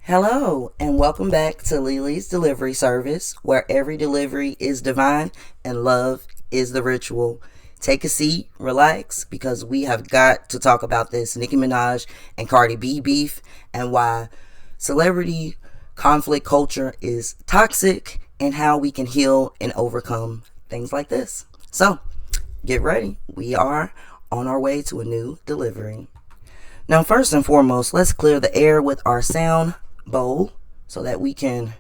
Hello, and welcome back to LeeLee's delivery service, where every delivery is divine and love is the ritual. Take a seat, relax, because we have got to talk about this Nicki Minaj and Cardi B beef and why celebrity conflict culture is toxic and how we can heal and overcome things like this. So, get ready. We are on our way to a new delivery. Now, first and foremost, let's clear the air with our sound bowl so that we can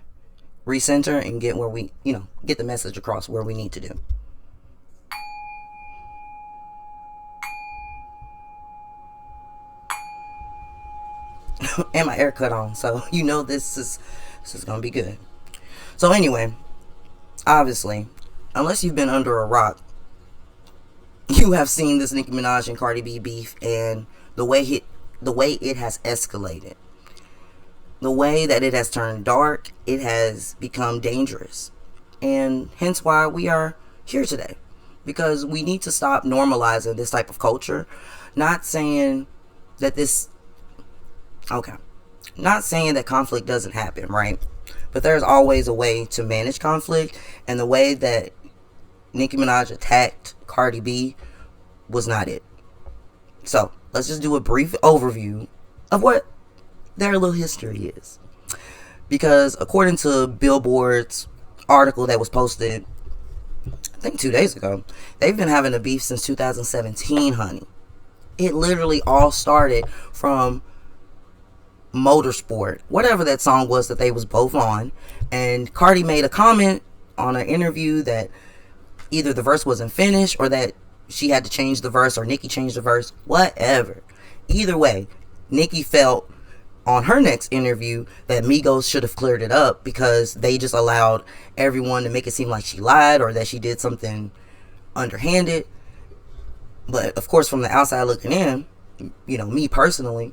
recenter and get where get the message across where we need to do. And my air cut on, so this is gonna be good. So anyway, obviously, unless you've been under a rock, you have seen this Nicki Minaj and Cardi B beef and the way it has escalated. The way that it has turned dark, it has become dangerous. And hence why we are here today. Because we need to stop normalizing this type of culture. Not saying that not saying that conflict doesn't happen, right? But there's always a way to manage conflict. And the way that Nicki Minaj attacked Cardi B was not it. So let's just do a brief overview of what their little history is. Because according to Billboard's article that was posted, I think 2 days ago, they've been having a beef since 2017, honey. It literally all started from Motorsport, whatever that song was that they was both on. And Cardi made a comment on an interview that either the verse wasn't finished or that she had to change the verse or Nicki changed the verse, whatever. Either way, Nicki felt on her next interview that Migos should have cleared it up because they just allowed everyone to make it seem like she lied or that she did something underhanded. But of course, from the outside looking in, me personally,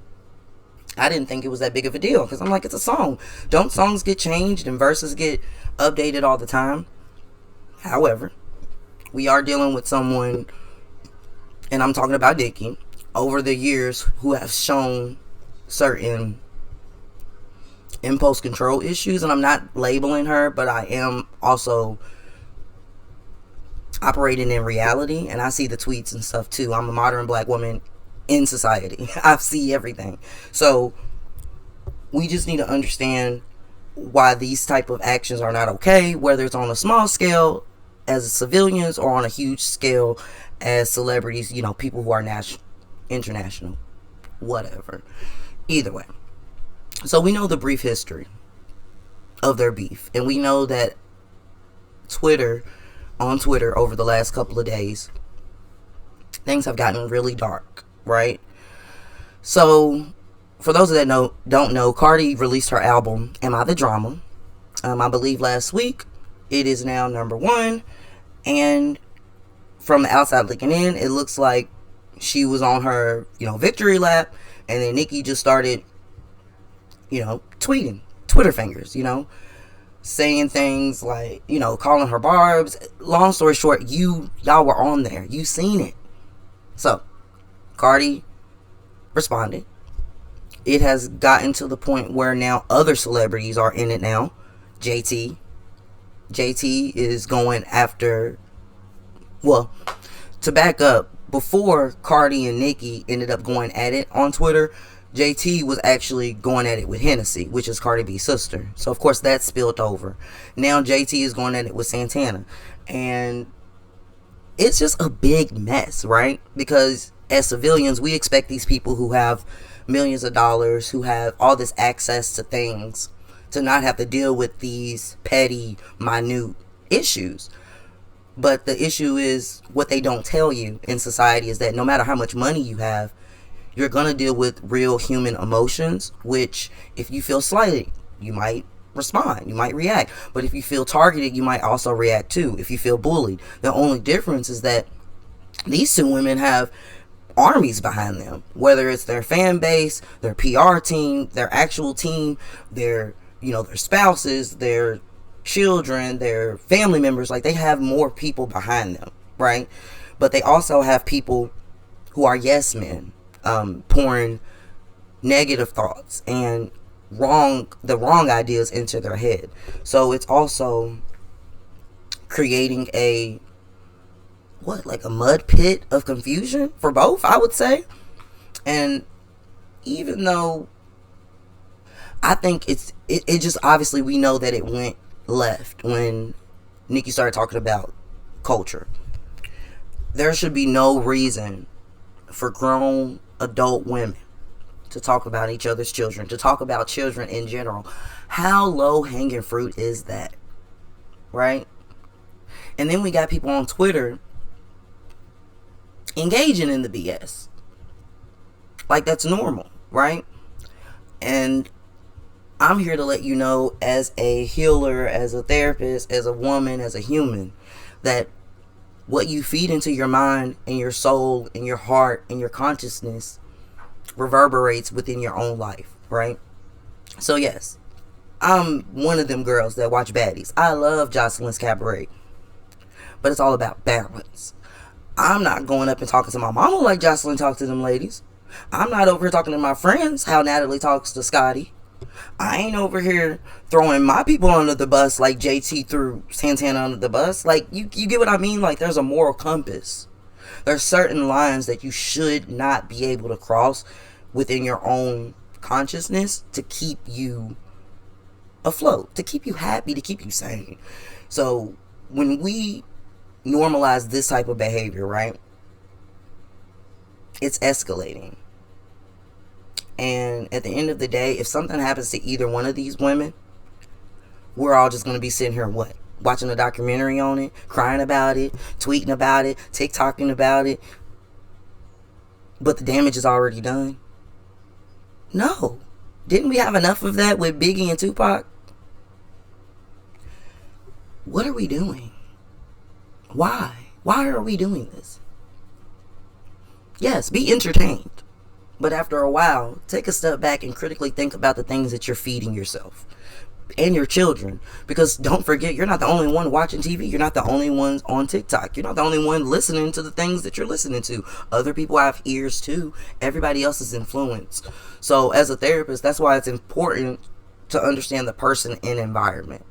I didn't think it was that big of a deal because I'm like, it's a song. Don't songs get changed and verses get updated all the time? However, we are dealing with someone, and I'm talking about Nicki, over the years who have shown certain impulse control issues. And I'm not labeling her, but I am also operating in reality, and I see the tweets and stuff too. I'm a modern black woman in society. I see everything. So we just need to understand why these type of actions are not okay, whether it's on a small scale as civilians or on a huge scale as celebrities, people who are international, whatever. Either way. So we know the brief history of their beef. And we know that on Twitter over the last couple of days, things have gotten really dark, right? So for those that don't know, Cardi released her album, Am I the Drama? I believe last week. It is now number 1. And from the outside looking in, it looks like she was on her, victory lap. And then Nicki just started, tweeting, Twitter fingers, saying things like, calling her barbs. Long story short, y'all were on there. You seen it. So, Cardi responded. It has gotten to the point where now other celebrities are in it now. JT is going after, well, to back up, before Cardi and Nicki ended up going at it on Twitter, JT was actually going at it with Hennessy, which is Cardi B's sister. So, of course, that spilled over. Now, JT is going at it with Santana. And it's just a big mess, right? Because as civilians, we expect these people who have millions of dollars, who have all this access to things, to not have to deal with these petty, minute issues. But the issue is, what they don't tell you in society is that no matter how much money you have, you're going to deal with real human emotions, which if you feel slighted, you might respond, you might react. But if you feel targeted, you might also react too. If you feel bullied, the only difference is that these two women have armies behind them, whether it's their fan base, their PR team, their actual team, their spouses, their children, their family members. Like, they have more people behind them, right? But they also have people who are yes men, pouring negative thoughts and the wrong ideas into their head. So it's also creating like a mud pit of confusion for both, I would say. And even though I think it just, obviously we know that it went left when Nicki started talking about culture. There should be no reason for grown adult women to talk about each other's children, to talk about children in general. How low hanging fruit is that? Right? And then we got people on Twitter engaging in the BS. Like that's normal, right? And I'm here to let you know, as a healer, as a therapist, as a woman, as a human, that what you feed into your mind and your soul and your heart and your consciousness reverberates within your own life, right? So yes, I'm one of them girls that watch baddies. I love Jocelyn's Cabaret, but it's all about balance. I'm not going up and talking to my mama like Jocelyn talked to them ladies. I'm not over here talking to my friends how Natalie talks to Scotty. I ain't over here throwing my people under the bus like JT threw Santana under the bus. Like, you get what I mean? Like, there's a moral compass. There's certain lines that you should not be able to cross within your own consciousness to keep you afloat, to keep you happy, to keep you sane. So when we normalize this type of behavior, right, it's escalating. And at the end of the day, if something happens to either one of these women, we're all just going to be sitting here, what? Watching a documentary on it, crying about it, tweeting about it, TikToking about it. But the damage is already done. No. Didn't we have enough of that with Biggie and Tupac? What are we doing? Why? Why are we doing this? Yes, be entertained. But after a while, take a step back and critically think about the things that you're feeding yourself and your children. Because don't forget, you're not the only one watching TV. You're not the only ones on TikTok. You're not the only one listening to the things that you're listening to. Other people have ears too. Everybody else is influenced. So as a therapist, that's why it's important to understand the person and environment.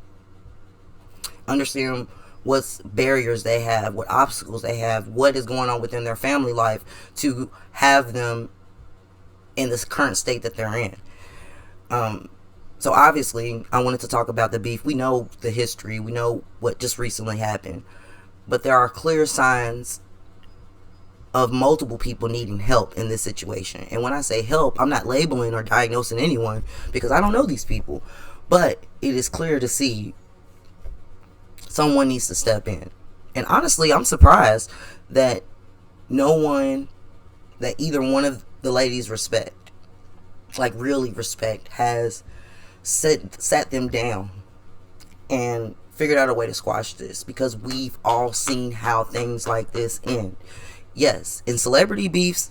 Understand what barriers they have, what obstacles they have, what is going on within their family life to have them in this current state that they're in. So obviously, I wanted to talk about the beef. We know the history. We know what just recently happened. But there are clear signs of multiple people needing help in this situation. And when I say help, I'm not labeling or diagnosing anyone because I don't know these people. But it is clear to see someone needs to step in. And honestly, I'm surprised that that either one of the ladies respect, like really respect, has sat them down and figured out a way to squash this, because we've all seen how things like this end. Yes, in celebrity beefs,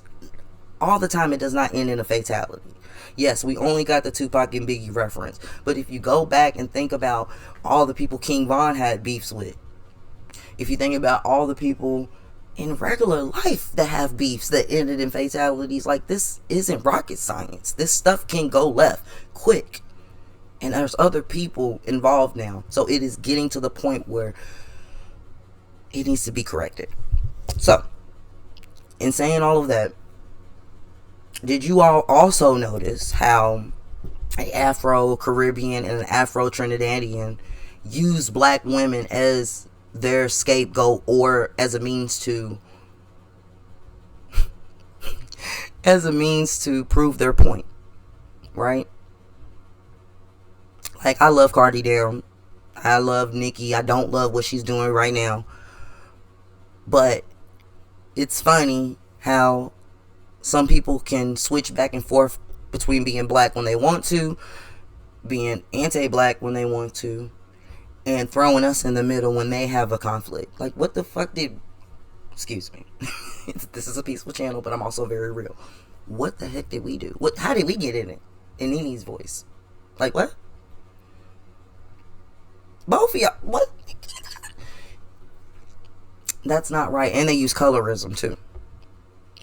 all the time it does not end in a fatality. Yes, we only got the Tupac and Biggie reference, but if you go back and think about all the people King Von had beefs with, if you think about all the people in regular life that have beefs that ended in fatalities, like, this isn't rocket science. This stuff can go left quick, and there's other people involved now. So it is getting to the point where it needs to be corrected. So in saying all of that, did you all also notice how an Afro-Caribbean and an Afro-Trinidadian use black women as their scapegoat, or as a means to prove their point, right? Like, I love Cardi down. I love Nicki. I don't love what she's doing right now. But it's funny how some people can switch back and forth between being black when they want to, being anti-black when they want to, and throwing us in the middle when they have a conflict. Like, what the fuck did... Excuse me. This is a peaceful channel, but I'm also very real. What the heck did we do? How did we get in it? In Nini's voice. Like, what? Both of y'all. What? That's not right. And they use colorism, too.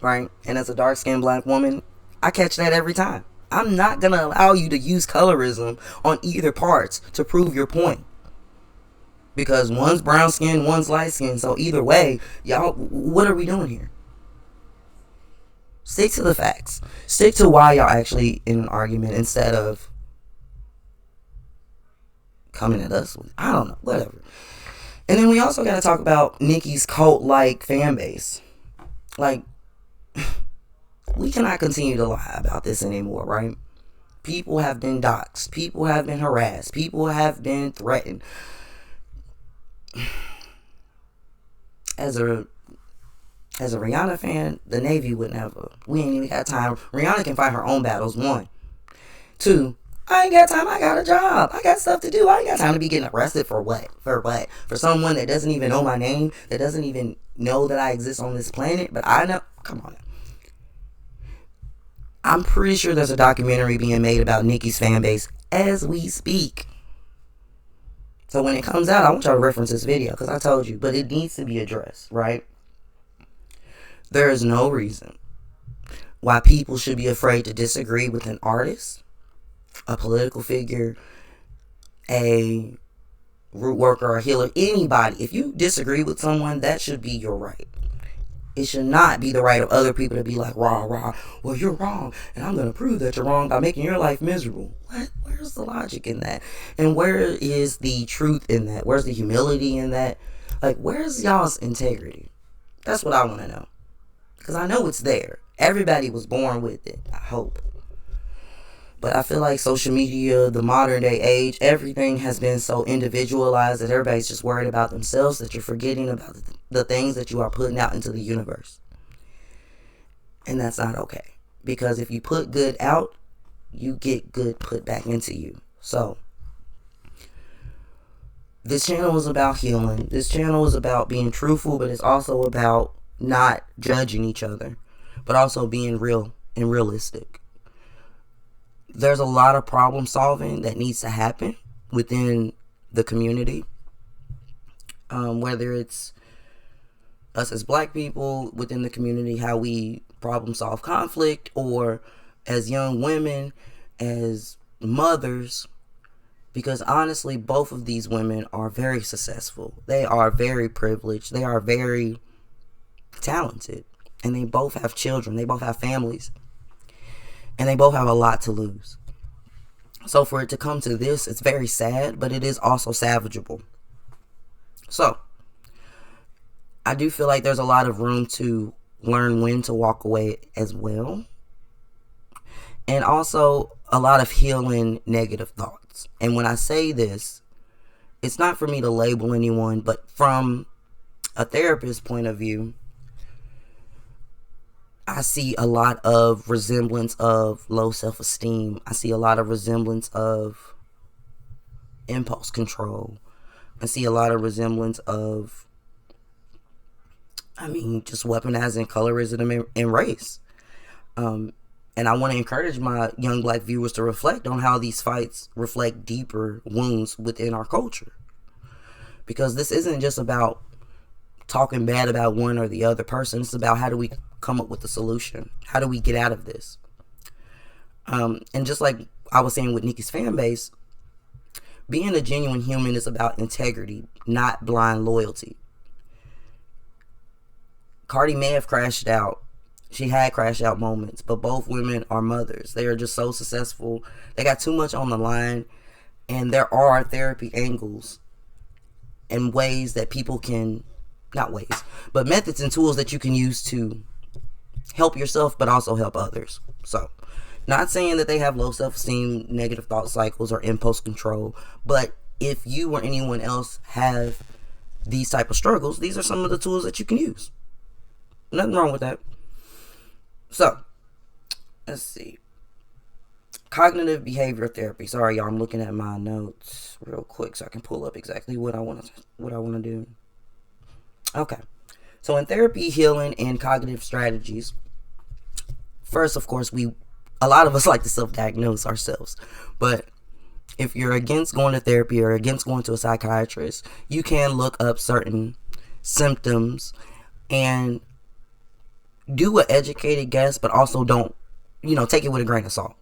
Right? And as a dark-skinned black woman, I catch that every time. I'm not going to allow you to use colorism on either parts to prove your point. Because one's brown skin, one's light skin. So either way, y'all, what are we doing here? Stick to the facts. Stick to why y'all actually in an argument instead of coming at us with, I don't know, whatever. And then we also got to talk about Nicki's cult-like fan base. Like, we cannot continue to lie about this anymore, right? People have been doxxed. People have been harassed. People have been threatened. As a Rihanna fan, the Navy would never. We ain't even got time. Rihanna can fight her own battles. 1. 2, I ain't got time. I got a job. I got stuff to do. I ain't got time to be getting arrested for what? For what? For someone that doesn't even know my name, that doesn't even know that I exist on this planet, but I know. Come on. I'm pretty sure there's a documentary being made about Nicki's fan base as we speak. So when it comes out, I want y'all to reference this video because I told you, but it needs to be addressed, right? There is no reason why people should be afraid to disagree with an artist, a political figure, a root worker, a healer, anybody. If you disagree with someone, that should be your right. It should not be the right of other people to be like, rah, rah, well, you're wrong, and I'm going to prove that you're wrong by making your life miserable. What? Where's the logic in that? And where is the truth in that? Where's the humility in that? Like, where's y'all's integrity? That's what I want to know. Because I know it's there. Everybody was born with it, I hope. But I feel like social media, the modern day age, everything has been so individualized that everybody's just worried about themselves, that you're forgetting about the things that you are putting out into the universe. And that's not okay. Because if you put good out, you get good put back into you. So, this channel is about healing. This channel is about being truthful, but it's also about not judging each other, but also being real and realistic. There's a lot of problem solving that needs to happen within the community. Whether it's us as black people within the community, how we problem solve conflict, or as young women, as mothers, because honestly, both of these women are very successful. They are very privileged. They are very talented. And they both have children. They both have families. And they both have a lot to lose. So for it to come to this, it's very sad, but it is also salvageable. So, I do feel like there's a lot of room to learn when to walk away as well. And also a lot of healing negative thoughts. And when I say this, it's not for me to label anyone, but from a therapist's point of view, I see a lot of resemblance of low self-esteem. I see a lot of resemblance of impulse control. I see a lot of resemblance of, just weaponizing colorism and race. And I want to encourage my young black viewers to reflect on how these fights reflect deeper wounds within our culture. Because this isn't just about talking bad about one or the other person. It's about how do we come up with a solution? How do we get out of this? And just like I was saying with Nicki's fan base, being a genuine human is about integrity, not blind loyalty. Cardi may have crashed out. She had crash out moments, but both women are mothers. They are just so successful. They got too much on the line, and there are therapy angles and ways that people can, not ways, but methods and tools that you can use to help yourself, but also help others. So, not saying that they have low self-esteem, negative thought cycles, or impulse control, but if you or anyone else have these type of struggles, these are some of the tools that you can use. Nothing wrong with that. So, let's see. Cognitive behavior therapy. Sorry, y'all, I'm looking at my notes real quick so I can pull up exactly what I want to do. Okay. So in therapy, healing, and cognitive strategies, first, of course, a lot of us like to self-diagnose ourselves. But if you're against going to therapy or against going to a psychiatrist, you can look up certain symptoms and do an educated guess, but also don't, take it with a grain of salt.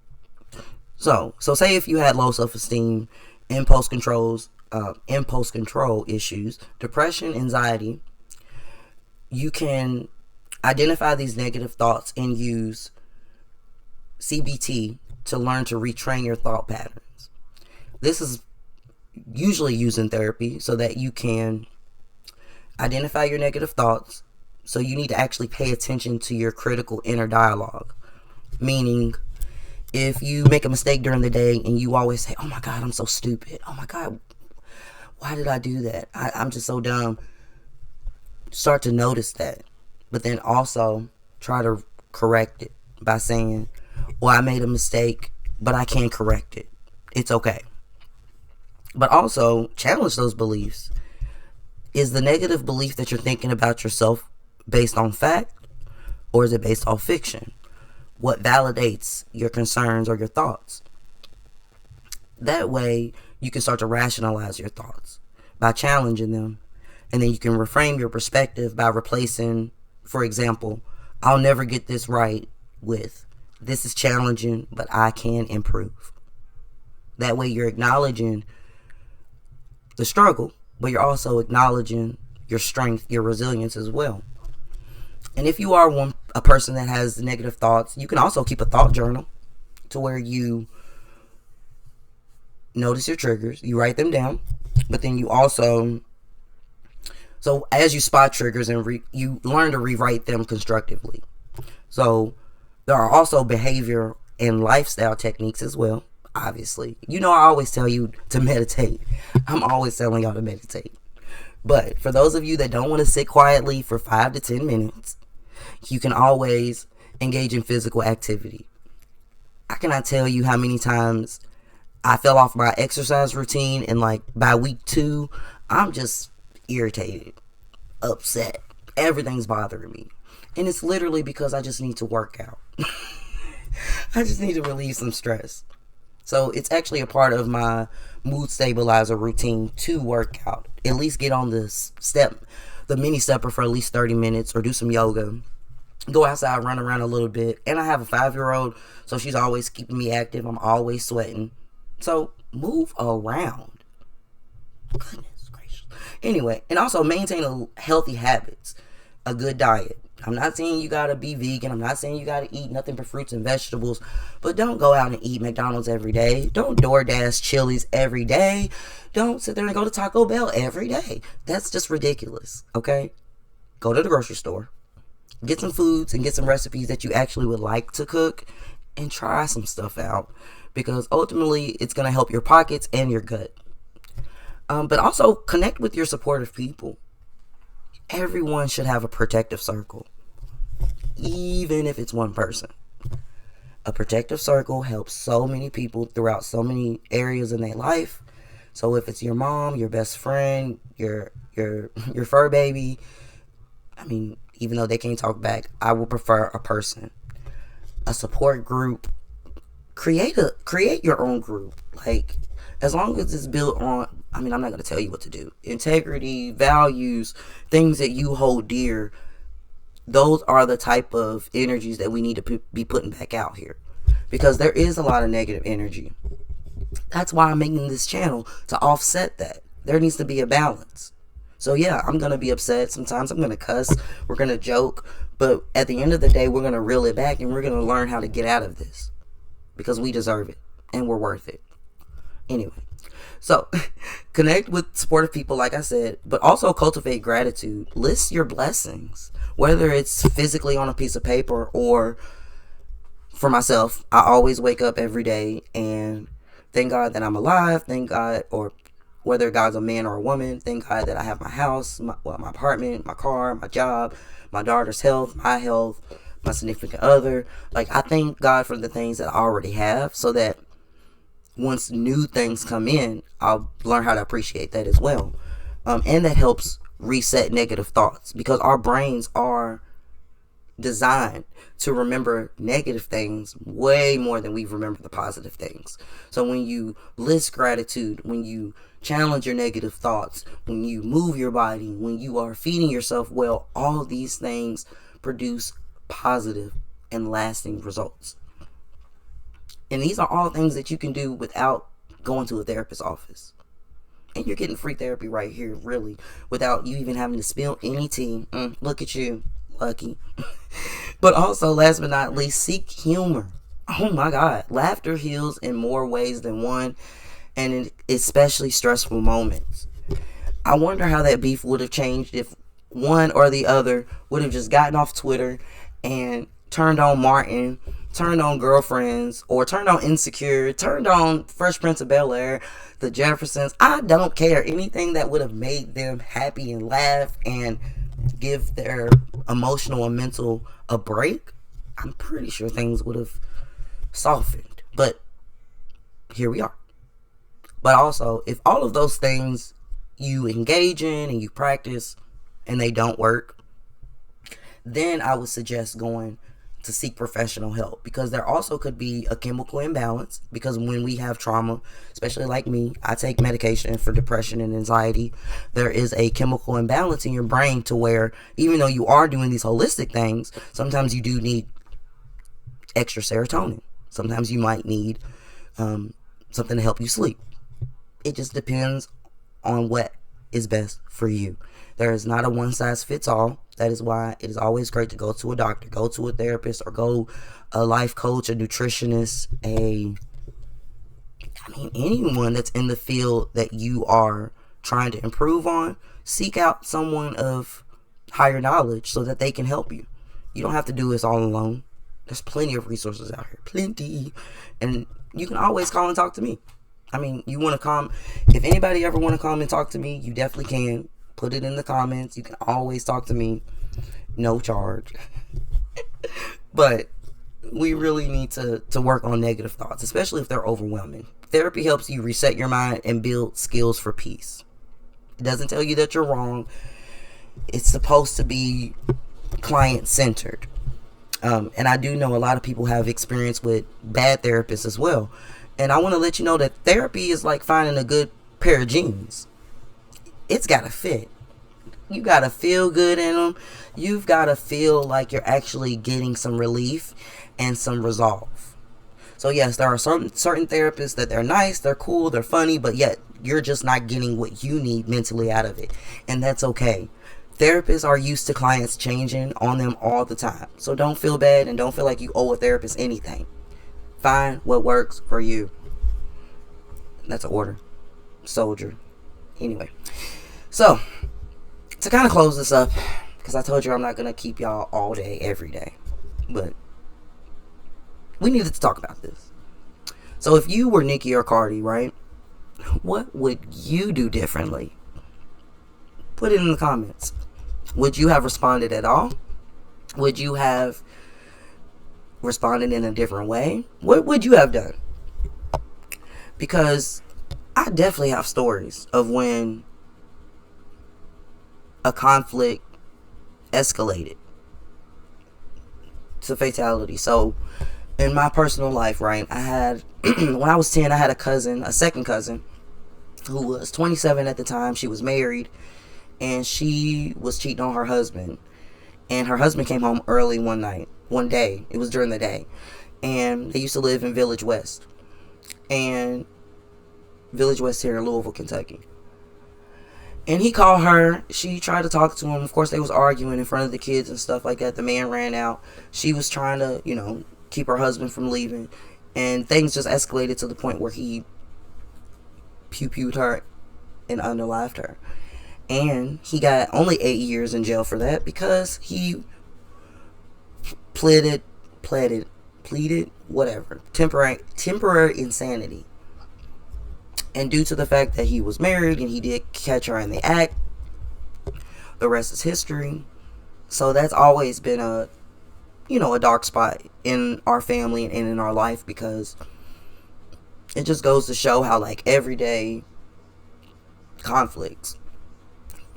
So say if you had low self-esteem, impulse control issues, depression, anxiety, you can identify these negative thoughts and use CBT to learn to retrain your thought patterns. This is usually used in therapy so that you can identify your negative thoughts. So you need to actually pay attention to your critical inner dialogue. Meaning, if you make a mistake during the day and you always say, oh my God, I'm so stupid. Oh my God, why did I do that? I'm just so dumb. Start to notice that. But then also try to correct it by saying, well, I made a mistake, but I can correct it. It's okay. But also challenge those beliefs. Is the negative belief that you're thinking about yourself based on fact, or is it based on fiction? What validates your concerns or your thoughts? That way, you can start to rationalize your thoughts by challenging them. And then you can reframe your perspective by replacing, for example, I'll never get this right with, this is challenging, but I can improve. That way you're acknowledging the struggle, but you're also acknowledging your strength, your resilience as well. And if you are a person that has negative thoughts, you can also keep a thought journal to where you notice your triggers, you write them down, but then you also, so as you spot triggers and you learn to rewrite them constructively. So there are also behavior and lifestyle techniques as well, obviously. You know, I always tell you to meditate. I'm always telling y'all to meditate. But for those of you that don't want to sit quietly for 5 to 10 minutes, you can always engage in physical activity. I cannot tell you how many times I fell off my exercise routine, and like by week 2, I'm just irritated, upset. Everything's bothering me. And it's literally because I just need to work out. I just need to relieve some stress. So it's actually a part of my mood stabilizer routine to work out. At least get on the mini stepper for at least 30 minutes, or do some yoga. Go outside, run around a little bit. And I have a 5-year-old, so she's always keeping me active. I'm always sweating. So move around. Goodness gracious. Anyway, and also maintain healthy habits, a good diet. I'm not saying you gotta be vegan. I'm not saying you gotta eat nothing but fruits and vegetables. But don't go out and eat McDonald's every day. Don't DoorDash Chili's every day. Don't sit there and go to Taco Bell every day. That's just ridiculous, okay? Go to the grocery store. Get some foods and get some recipes that you actually would like to cook, and try some stuff out. Because ultimately, it's going to help your pockets and your gut. But also, connect with your supportive people. Everyone should have a protective circle. Even if it's one person. A protective circle helps so many people throughout so many areas in their life. So if it's your mom, your best friend, your fur baby, I mean, even though they can't talk back, I would prefer a person. A support group. Create your own group. Like, as long as it's built on, I mean, I'm not going to tell you what to do. Integrity, values, things that you hold dear. Those are the type of energies that we need to be putting back out here. Because there is a lot of negative energy. That's why I'm making this channel, to offset that. There needs to be a balance. So yeah, I'm going to be upset. Sometimes I'm going to cuss. We're going to joke. But at the end of the day, we're going to reel it back, and we're going to learn how to get out of this. Because we deserve it. And we're worth it. Anyway. So, connect with supportive people, like I said. But also cultivate gratitude. List your blessings. Whether it's physically on a piece of paper, or for myself, I always wake up every day and thank God that I'm alive. Thank God, or whether God's a man or a woman, thank God that I have my house, my apartment, my car, my job, my daughter's health, my significant other. Like, I thank God for the things that I already have, so that once new things come in, I'll learn how to appreciate that as well. And that helps reset negative thoughts, because our brains are designed to remember negative things way more than we remember the positive things. So when you list gratitude, when you challenge your negative thoughts, when you move your body, when you are feeding yourself well, all these things produce positive and lasting results. And these are all things that you can do without going to a therapist's office. And you're getting free therapy right here, really, without you even having to spill any tea. Look at you. Lucky. But also, last but not least, seek humor. Oh my God. Laughter heals in more ways than one, and especially stressful moments. I wonder how that beef would have changed if one or the other would have just gotten off Twitter and turned on Martin, turned on Girlfriends, or turned on Insecure, turned on Fresh Prince of Bel-Air, The Jeffersons. I don't care. Anything that would have made them happy and laugh and give their emotional and mental a break, I'm pretty sure things would have softened. But here we are. But also, if all of those things you engage in and you practice and they don't work, then I would suggest going to seek professional help, because there also could be a chemical imbalance. Because when we have trauma, especially like me, I take medication for depression and anxiety. There is a chemical imbalance in your brain to where even though you are doing these holistic things, sometimes you do need extra serotonin. Sometimes you might need something to help you sleep. It just depends on what is best for you. There is not a one size fits all. That is why it is always great to go to a doctor, go to a therapist, or go a life coach, a nutritionist, anyone that's in the field that you are trying to improve on. Seek out someone of higher knowledge so that they can help you. You don't have to do this all alone. There's plenty of resources out here. Plenty. And you can always call and talk to me. You want to come. If anybody ever want to come and talk to me, you definitely can. Put it in the comments. You can always talk to me. No charge. But we really need to work on negative thoughts, especially if they're overwhelming. Therapy helps you reset your mind and build skills for peace. It doesn't tell you that you're wrong. It's supposed to be client-centered. And I do know a lot of people have experience with bad therapists as well. And I want to let you know that therapy is like finding a good pair of jeans. It's got to fit. You got to feel good in them. You've got to feel like you're actually getting some relief and some resolve. So yes, there are certain therapists that they're nice, they're cool, they're funny, but yet you're just not getting what you need mentally out of it. And that's okay. Therapists are used to clients changing on them all the time. So don't feel bad and don't feel like you owe a therapist anything. Find what works for you. That's an order. Soldier. Anyway. So, to kind of close this up, because I told you I'm not going to keep y'all all day, every day. But we needed to talk about this. So if you were Nicki or Cardi, right? What would you do differently? Put it in the comments. Would you have responded at all? Would you have responded in a different way? What would you have done? Because I definitely have stories of when a conflict escalated to fatality. So in my personal life, right, I had when I was 10, I had a second cousin who was 27 at the time. She was married and she was cheating on her husband, and her husband came home early one day. It was during the day, and they used to live in Village West here in Louisville, Kentucky. And he called her. She tried to talk to him. Of course, they was arguing in front of the kids and stuff like that. The man ran out. She was trying to, keep her husband from leaving. And things just escalated to the point where he pew-pewed her and unalived her. And he got only 8 years in jail for that because he pleaded, whatever. Temporary insanity. And due to the fact that he was married and he did catch her in the act, the rest is history. So that's always been a dark spot in our family and in our life, because it just goes to show how everyday conflicts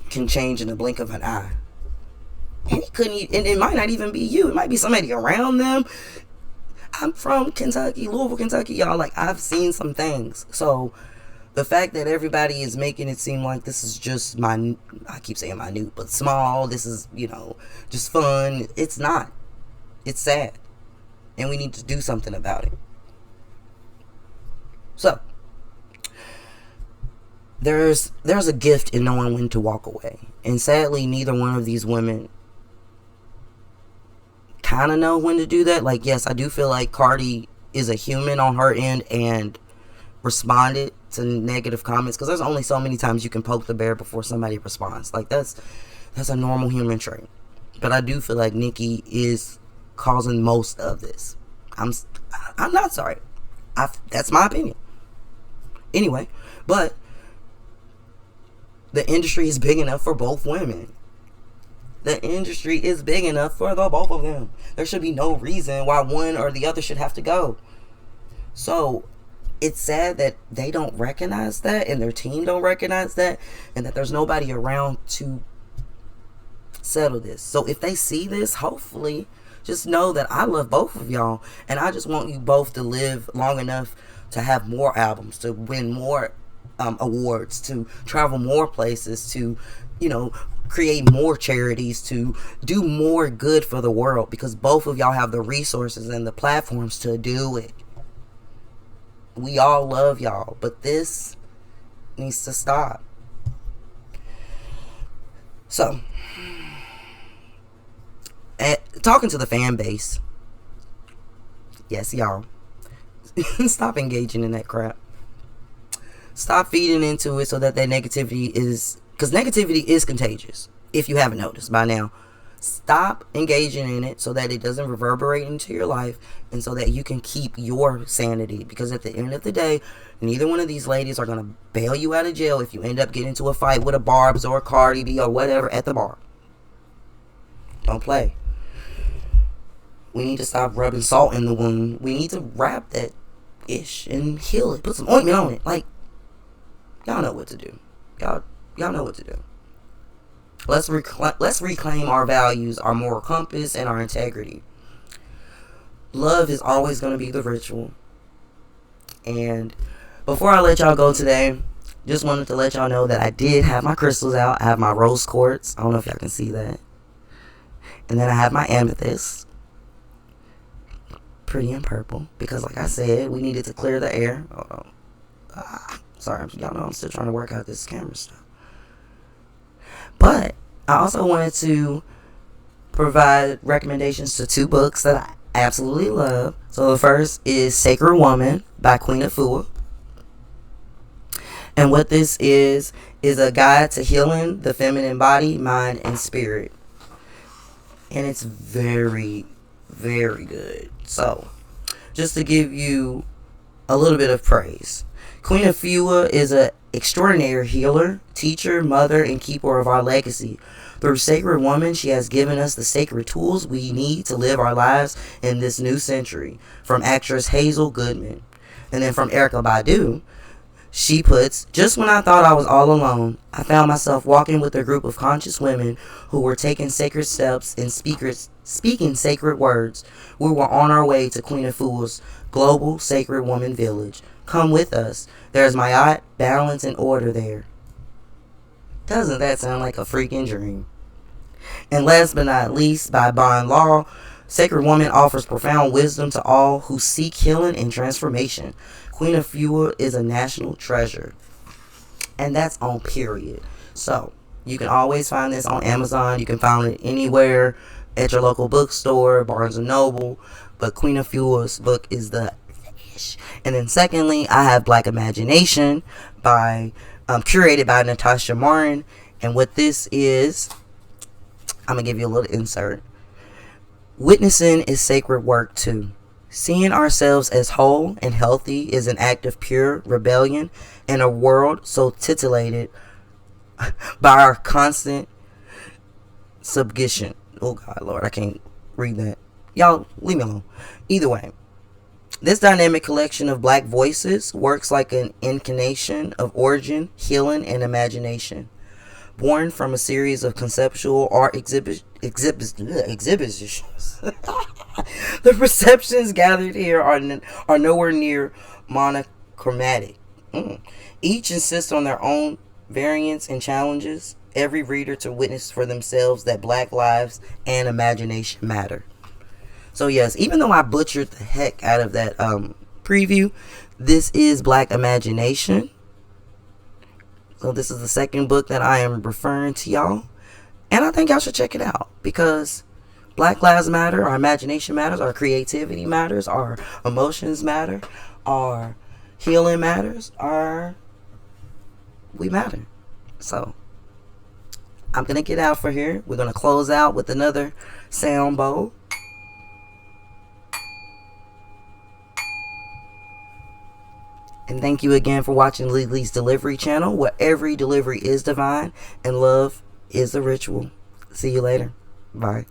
can change in the blink of an eye. And it might not even be you. It might be somebody around them. I'm from Kentucky, Louisville, Kentucky, y'all. I've seen some things. So the fact that everybody is making it seem like this is just I keep saying minute, but small, this is, just fun. It's not. It's sad. And we need to do something about it. So there's a gift in knowing when to walk away, and sadly neither one of these women kind of know when to do that. Like, yes, I do feel like Cardi is a human on her end and responded to negative comments, because there's only so many times you can poke the bear before somebody responds. Like, that's a normal human trait. But I do feel like Nicki is causing most of this. I'm not sorry. That's my opinion. Anyway, but the industry is big enough for both women. The industry is big enough for the both of them. There should be no reason why one or the other should have to go. So it's sad that they don't recognize that, and their team don't recognize that, and that there's nobody around to settle this. So if they see this, hopefully just know that I love both of y'all, and I just want you both to live long enough to have more albums, to win more awards, to travel more places, to, you know, create more charities, to do more good for the world, because both of y'all have the resources and the platforms to do it. We all love y'all, but this needs to stop. So, talking to the fan base, yes, y'all, stop engaging in that crap. Stop feeding into it so that negativity is, because negativity is contagious, if you haven't noticed by now. Stop engaging in it so that it doesn't reverberate into your life, and so that you can keep your sanity, because at the end of the day, neither one of these ladies are going to bail you out of jail if you end up getting into a fight with a Barb's or a Cardi B or whatever at the bar. Don't play. We need to stop rubbing salt in the wound. We need to wrap that ish and heal it. Put some ointment on it. Like, y'all know what to do. Y'all know what to do. Let's reclaim our values, our moral compass, and our integrity. Love is always going to be the ritual. And before I let y'all go today, just wanted to let y'all know that I did have my crystals out. I have my rose quartz. I don't know if y'all can see that. And then I have my amethyst. Pretty and purple. Because like I said, we needed to clear the air. Hold on. Sorry, y'all know I'm still trying to work out this camera stuff. But I also wanted to provide recommendations to two books that I absolutely love. So the first is Sacred Woman by Queen Afua. And what this is a guide to healing the feminine body, mind, and spirit. And it's very, very good. So, just to give you a little bit of praise. Queen Afua is an extraordinary healer, teacher, mother, and keeper of our legacy. Through Sacred Woman, she has given us the sacred tools we need to live our lives in this new century. From actress Hazel Goodman. And then from Erykah Badu, she puts, just when I thought I was all alone, I found myself walking with a group of conscious women who were taking sacred steps and speaking sacred words. We were on our way to Queen Afua's global Sacred Woman Village. Come with us. There's my yacht, balance, and order there. Doesn't that sound like a freaking dream? And last but not least, by Bond Law, Sacred Woman offers profound wisdom to all who seek healing and transformation. Queen Afua is a national treasure. And that's on period. So, you can always find this on Amazon. You can find it anywhere at your local bookstore, Barnes & Noble. But Queen Afua's book is the ish. And then secondly, I have Black Imagination by curated by Natasha Martin. And what this is, I'm going to give you a little insert. Witnessing is sacred work too. Seeing ourselves as whole and healthy is an act of pure rebellion in a world so titillated by our constant submission. Oh God, Lord, I can't read that. Y'all, leave me alone. Either way, this dynamic collection of black voices works like an incarnation of origin, healing, and imagination. Born from a series of conceptual art exhibitions. The perceptions gathered here are nowhere near monochromatic. Each insists on their own variants and challenges every reader to witness for themselves that black lives and imagination matter. So yes, even though I butchered the heck out of that preview. This is Black Imagination. So this is the second book that I am referring to y'all. And I think y'all should check it out, because Black lives matter, our imagination matters, our creativity matters, our emotions matter, our healing matters, we matter. So I'm going to get out for here. We're going to close out with another sound bowl. And thank you again for watching LeeLee's Delivery Channel, where every delivery is divine and love is a ritual. See you later. Bye.